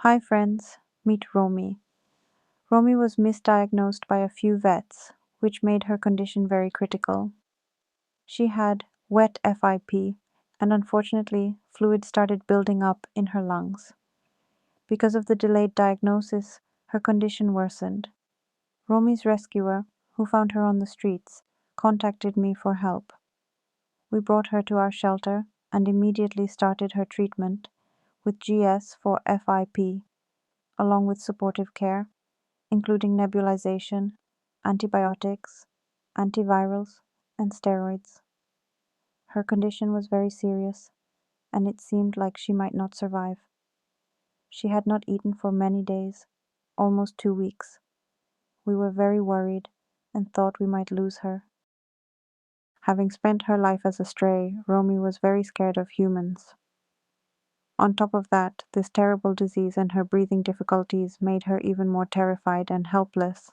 Hi friends, meet Romi. Romi was misdiagnosed by a few vets, which made her condition very critical. She had wet FIP, and unfortunately, fluid started building up in her lungs. Because of the delayed diagnosis, her condition worsened. Romi's rescuer, who found her on the streets, contacted me for help. We brought her to our shelter and immediately started her treatment with GS for FIP, along with supportive care, including nebulization, antibiotics, antivirals, and steroids. Her condition was very serious, and it seemed like she might not survive. She had not eaten for many days, almost 2 weeks. We were very worried and thought we might lose her. Having spent her life as a stray, Romi was very scared of humans. On top of that, this terrible disease and her breathing difficulties made her even more terrified and helpless.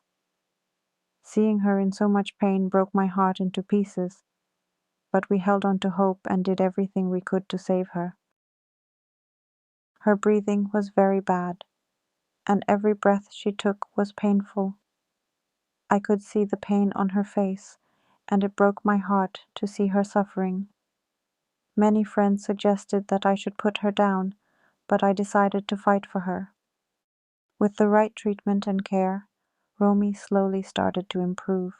Seeing her in so much pain broke my heart into pieces, but we held on to hope and did everything we could to save her. Her breathing was very bad, and every breath she took was painful. I could see the pain on her face, and it broke my heart to see her suffering. Many friends suggested that I should put her down, but I decided to fight for her. With the right treatment and care, Romi slowly started to improve.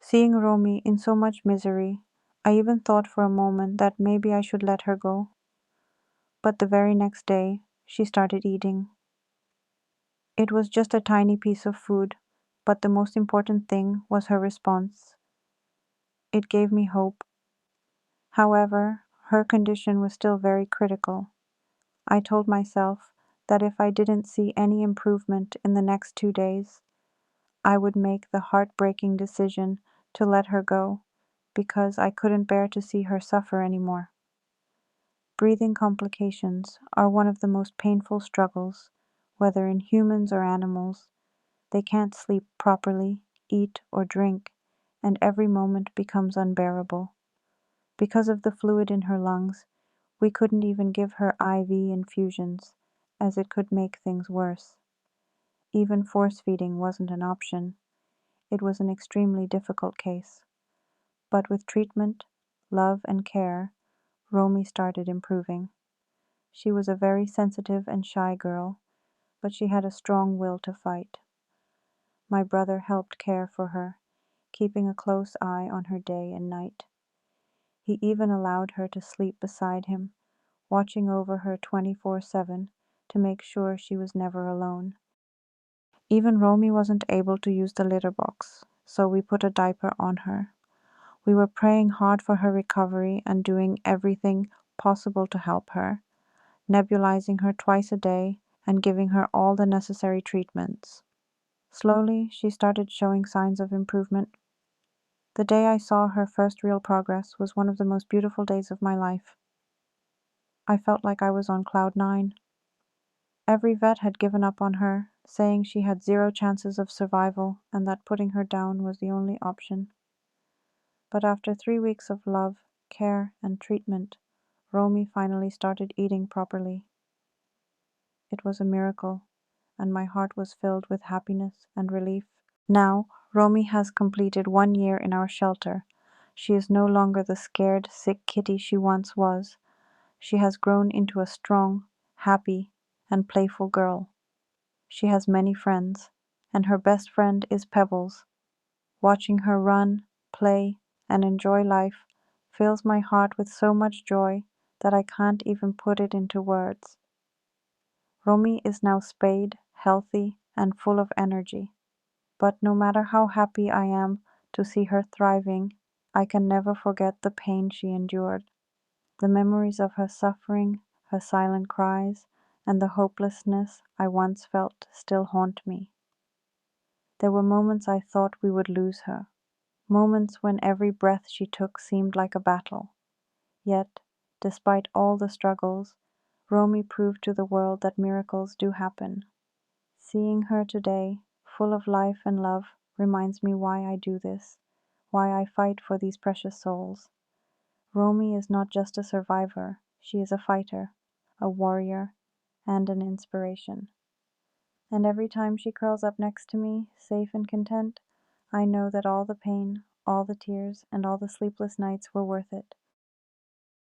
Seeing Romi in so much misery, I even thought for a moment that maybe I should let her go. But the very next day, she started eating. It was just a tiny piece of food, but the most important thing was her response. It gave me hope. However, her condition was still very critical. I told myself that if I didn't see any improvement in the next 2 days, I would make the heartbreaking decision to let her go, because I couldn't bear to see her suffer anymore. Breathing complications are one of the most painful struggles, whether in humans or animals. They can't sleep properly, eat or drink, and every moment becomes unbearable. Because of the fluid in her lungs, we couldn't even give her IV infusions, as it could make things worse. Even force feeding wasn't an option. It was an extremely difficult case. But with treatment, love, and care, Romi started improving. She was a very sensitive and shy girl, but she had a strong will to fight. My brother helped care for her, keeping a close eye on her day and night. He even allowed her to sleep beside him, watching over her 24/7 to make sure she was never alone. Even Romi wasn't able to use the litter box, so we put a diaper on her. We were praying hard for her recovery and doing everything possible to help her, nebulizing her twice a day and giving her all the necessary treatments. Slowly, she started showing signs of improvement. The day I saw her first real progress was one of the most beautiful days of my life. I felt like I was on cloud 9. Every vet had given up on her, saying she had 0 chances of survival and that putting her down was the only option. But after 3 weeks of love, care, and treatment, Romi finally started eating properly. It was a miracle, and my heart was filled with happiness and relief. Now, Romi has completed 1 year in our shelter. She is no longer the scared, sick kitty she once was. She has grown into a strong, happy, and playful girl. She has many friends, and her best friend is Pebbles. Watching her run, play, and enjoy life fills my heart with so much joy that I can't even put it into words. Romi is now spayed, healthy, and full of energy. But no matter how happy I am to see her thriving, I can never forget the pain she endured. The memories of her suffering, her silent cries, and the hopelessness I once felt still haunt me. There were moments I thought we would lose her, moments when every breath she took seemed like a battle. Yet, despite all the struggles, Romi proved to the world that miracles do happen. Seeing her today, full of life and love, reminds me why I do this, why I fight for these precious souls. Romi is not just a survivor, she is a fighter, a warrior, and an inspiration. And every time she curls up next to me, safe and content, I know that all the pain, all the tears, and all the sleepless nights were worth it,